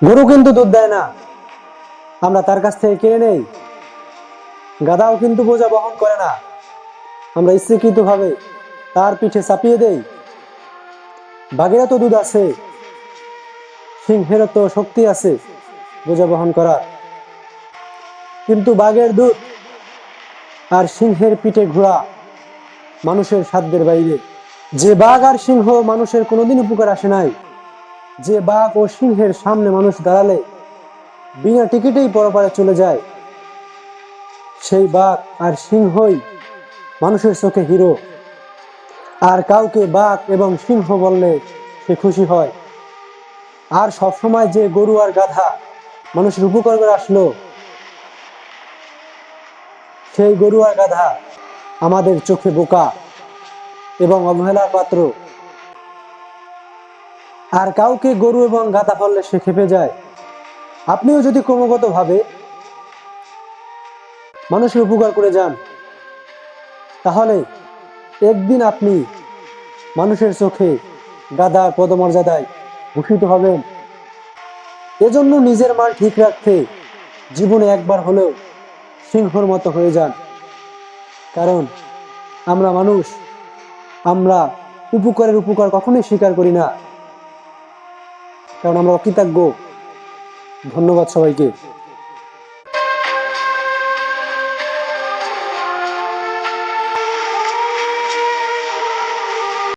গরু কিন্তু দুধ দেয় না, আমরা তার কাছ থেকে কিনে নেই। গাধাও কিন্তু বোঝা বহন করে না, আমরা ইচ্ছাকৃতভাবে তার পিঠে চাপিয়ে দেই। বাঘেরও তো দুধ আছে, সিংহেরও তো শক্তি আছে বোঝা বহন করার, কিন্তু বাঘের দুধ আর সিংহের পিঠে ঘোড়া মানুষের সাধ্যের বাইরে। যে বাঘ আর সিংহ মানুষের কোনোদিন উপকার আসে নাই, যে বাঘ ও সিংহের সামনে মানুষ দাঁড়ালে বিনা টিকিটেই পরপারে চলে যায়, সেই বাঘ আর সিংহই মানুষের চোখে হিরো। আর কাউকে বাঘ এবং সিংহ বললে সে খুশি হয়। আর সবসময় যে গরু আর গাধা মানুষের উপকার করে আসলো, সেই গরু আর গাধা আমাদের চোখে বোকা এবং অবহেলার পাত্র। আর কাউকে গরু এবং গাধা বললে সে খেপে যায়। আপনিও যদি ক্রমাগতভাবে মানুষের উপকার করে যান, তাহলে একদিন আপনি মানুষের চোখে গাধার পদমর্যাদায় ভূষিত হবেন। এজন্য নিজের মান ঠিক রাখতে জীবনে একবার হলেও সিংহর মতো হয়ে যান। কারণ আমরা মানুষ, আমরা উপকারের উপকার কখনোই স্বীকার করি না, কারণ আমরা অকৃতজ্ঞ। ধন্যবাদ সবাইকে।